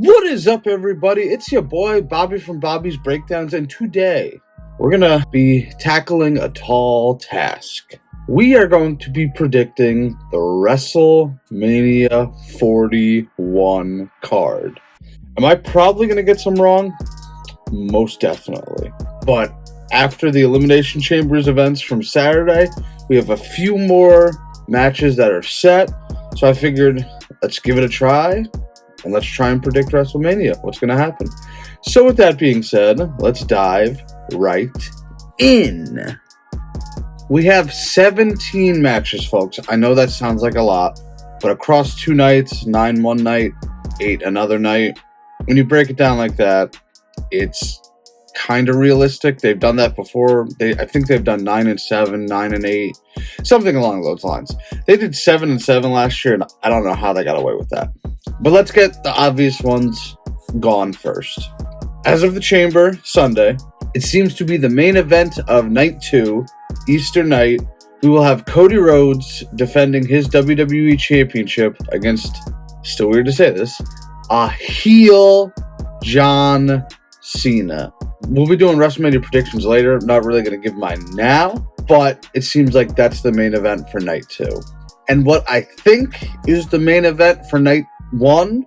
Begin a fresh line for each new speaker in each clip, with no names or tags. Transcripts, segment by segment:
What is up, everybody? It's your boy, Bobby from Bobby's Breakdowns, and today we're going to be tackling a tall task. We are going to be predicting the WrestleMania 41 card. Am I probably going to get some wrong? Most definitely. But after the Elimination Chambers events from Saturday, we have a few more matches that are set, so I figured let's give it a try. And let's try and predict WrestleMania. What's going to happen? So with that being said, let's dive right in. We have 17 matches, folks. I know that sounds like a lot, but across 2 nights, 9 one night, 8 another night, when you break it down like that, it's kind of realistic. They've done that before. I think they've done 9 and 7, 9 and 8, something along those lines. They did 7 and 7 last year, and I don't know how they got away with that. But let's get the obvious ones gone first. As of the Chamber, Sunday, it seems to be the main event of Night 2, Easter night. We will have Cody Rhodes defending his WWE Championship against, still weird to say this, a heel John Cena. We'll be doing WrestleMania predictions later. I'm not really going to give mine now, but it seems like that's the main event for Night 2. And what I think is the main event for Night 1,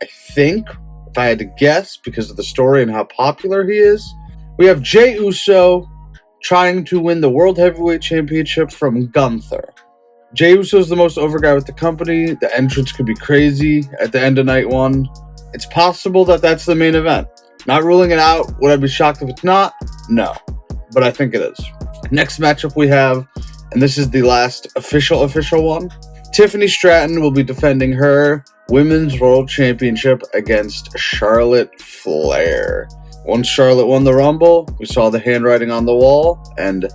I think, if I had to guess, because of the story and how popular he is, we have Jey Uso trying to win the World Heavyweight Championship from Gunther. Jey Uso is the most over guy with the company. The entrance could be crazy at the end of Night 1. It's possible that that's the main event. Not ruling it out. Would I be shocked if it's not? No. But I think it is. Next matchup we have, and this is the last official one, Tiffany Stratton will be defending her Women's World Championship against Charlotte Flair. Once Charlotte won the Rumble, we saw the handwriting on the wall, and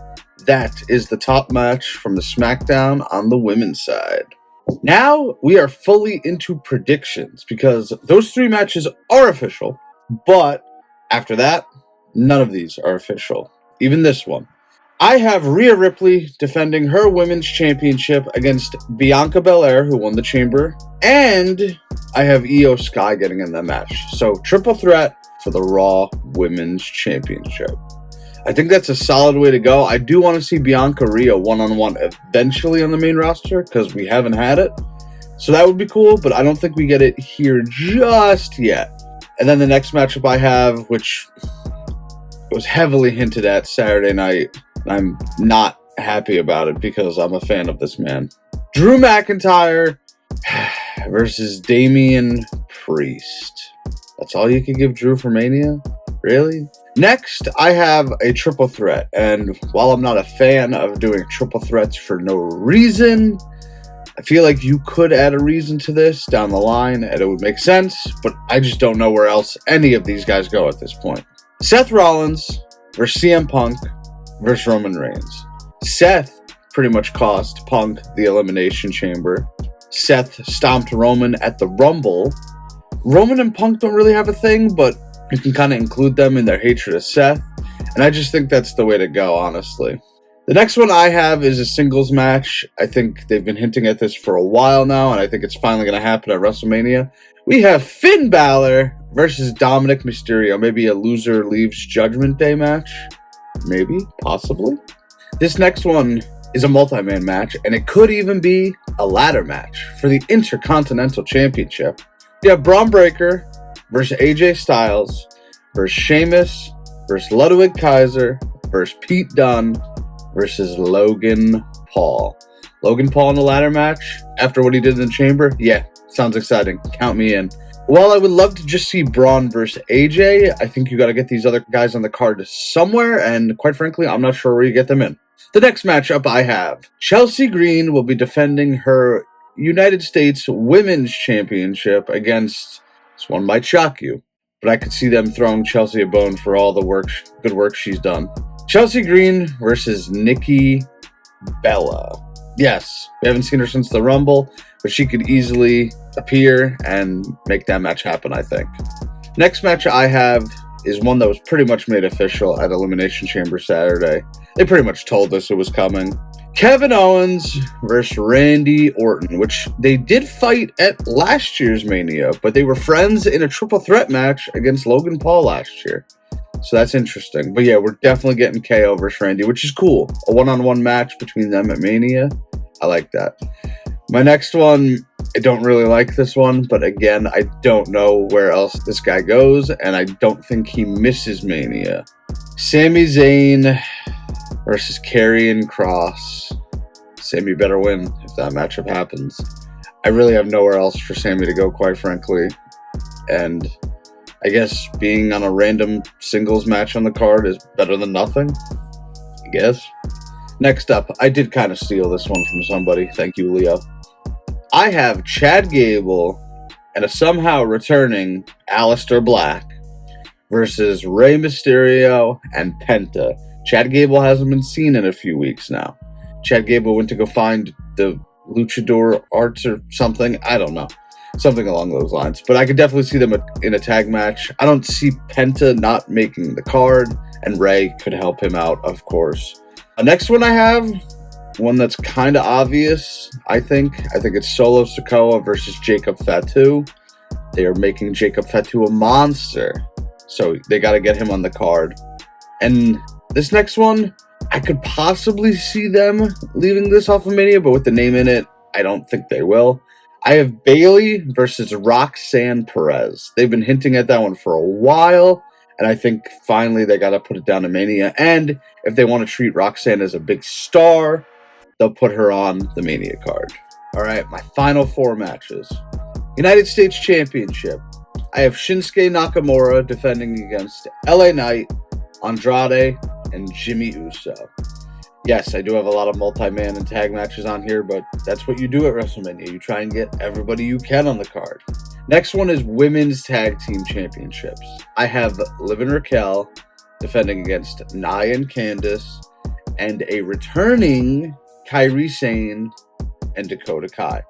that is the top match from the SmackDown on the women's side. Now we are fully into predictions because those 3 matches are official, but after that, none of these are official. Even this one. I have Rhea Ripley defending her Women's Championship against Bianca Belair, who won the Chamber, and I have Io Sky getting in that match. So, triple threat for the Raw Women's Championship. I think that's a solid way to go. I do want to see Bianca Rhea one-on-one eventually on the main roster, because we haven't had it. So that would be cool, but I don't think we get it here just yet. And then the next matchup I have, which was heavily hinted at Saturday night, I'm not happy about it because I'm a fan of this man. Drew McIntyre versus Damien Priest. That's all you can give Drew for Mania? Really? Next, I have a triple threat. And while I'm not a fan of doing triple threats for no reason, I feel like you could add a reason to this down the line and it would make sense, but I just don't know where else any of these guys go at this point. Seth Rollins versus CM Punk versus Roman Reigns. Seth pretty much cost Punk the Elimination Chamber. Seth stomped Roman at the Rumble. Roman and Punk don't really have a thing, but you can kind of include them in their hatred of Seth. And I just think that's the way to go, honestly. The next one I have is a singles match. I think they've been hinting at this for a while now, and I think it's finally going to happen at WrestleMania. We have Finn Balor versus Dominic Mysterio. Maybe a loser leaves Judgment Day match. Maybe, possibly. This next one is a multi-man match, and it could even be a ladder match for the Intercontinental Championship. You have Bron Breakker versus AJ Styles versus Sheamus versus Ludwig Kaiser versus Pete Dunne versus Logan Paul. Logan Paul in the ladder match after what he did in the Chamber? Yeah, sounds exciting. Count me in. While I would love to just see Bron versus AJ, I think you got to get these other guys on the card somewhere, and quite frankly, I'm not sure where you get them in. The next matchup I have, Chelsea Greene will be defending her United States Women's Championship against, this one might shock you, but I could see them throwing Chelsea a bone for all the good work she's done. Chelsea Greene versus Nikki Bella. Yes, we haven't seen her since the Rumble, but she could easily appear and make that match happen, I think. Next match I have is one that was pretty much made official at Elimination Chamber Saturday. They pretty much told us it was coming. Kevin Owens versus Randy Orton, which they did fight at last year's Mania, but they were friends in a triple threat match against Logan Paul last year. So that's interesting. But yeah, we're definitely getting KO versus Randy, which is cool. A one-on-one match between them at Mania. I like that. My next one, I don't really like this one, but again, I don't know where else this guy goes, and I don't think he misses Mania. Sami Zayn versus Karrion Kross. Sami better win if that matchup happens. I really have nowhere else for Sami to go, quite frankly. And I guess being on a random singles match on the card is better than nothing, I guess. Next up, I did kind of steal this one from somebody. Thank you, Leo. I have Chad Gable and a somehow returning Aleister Black versus Rey Mysterio and Penta. Chad Gable hasn't been seen in a few weeks now. Chad Gable went to go find the Luchador Arts or something. I don't know. Something along those lines. But I could definitely see them in a tag match. I don't see Penta not making the card, and Rey could help him out, of course. The next one I have, one that's kind of obvious, I think. I think it's Solo Sikoa versus Jacob Fatu. They are making Jacob Fatu a monster. So they got to get him on the card. And this next one, I could possibly see them leaving this off of Mania, but with the name in it, I don't think they will. I have Bayley versus Roxanne Perez. They've been hinting at that one for a while, and I think finally they got to put it down to Mania. And if they want to treat Roxanne as a big star, they'll put her on the Mania card. All right, my final four matches. United States Championship. I have Shinsuke Nakamura defending against LA Knight, Andrade, and Jimmy Uso. Yes, I do have a lot of multi-man and tag matches on here, but that's what you do at WrestleMania. You try and get everybody you can on the card. Next one is Women's Tag Team Championships. I have Liv and Raquel defending against Nia and Candice, and a returning Kairi Sane and Dakota Kai.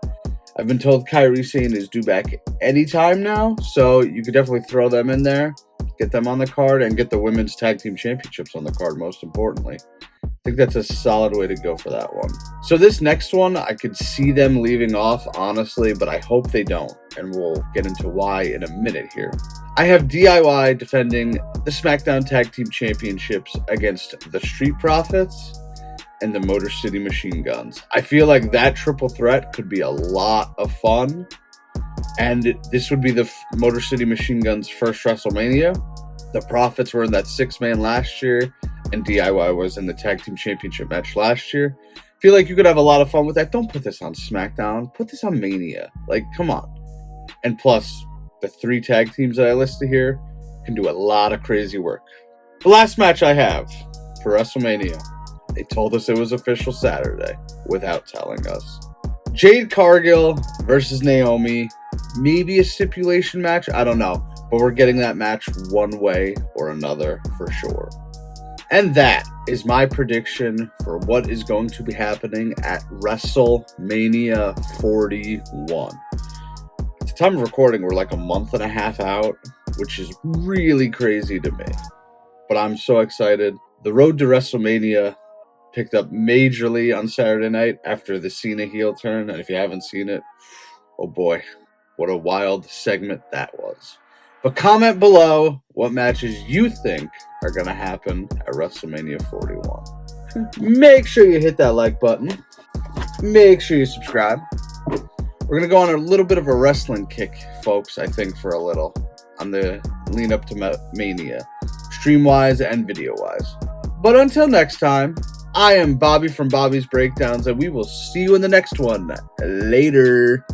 I've been told Kairi Sane is due back anytime now, so you could definitely throw them in there, get them on the card, and get the Women's Tag Team Championships on the card, most importantly. I think that's a solid way to go for that one. So this next one, I could see them leaving off, honestly, but I hope they don't, and we'll get into why in a minute here. I have DIY defending the SmackDown Tag Team Championships against the Street Profits and the Motor City Machine Guns. I feel like that triple threat could be a lot of fun, and this would be the Motor City Machine Guns' first WrestleMania. The Profits were in that 6-man last year, and DIY was in the Tag Team Championship match last year. I feel like you could have a lot of fun with that. Don't put this on SmackDown. Put this on Mania. Like, come on. And plus, the 3 tag teams that I listed here can do a lot of crazy work. The last match I have for WrestleMania, they told us it was official Saturday without telling us. Jade Cargill versus Naomi. Maybe a stipulation match. I don't know. But we're getting that match one way or another for sure. And that is my prediction for what is going to be happening at WrestleMania 41. At the time of recording, we're like a month and a half out, which is really crazy to me. But I'm so excited. The road to WrestleMania picked up majorly on Saturday night after the Cena heel turn. And if you haven't seen it, oh boy, what a wild segment that was. But comment below what matches you think are going to happen at WrestleMania 41. Make sure you hit that like button. Make sure you subscribe. We're going to go on a little bit of a wrestling kick, folks, I think, for a little, on the lean up to Mania, stream-wise and video-wise. But until next time, I am Bobby from Bobby's Breakdowns, and we will see you in the next one. Later.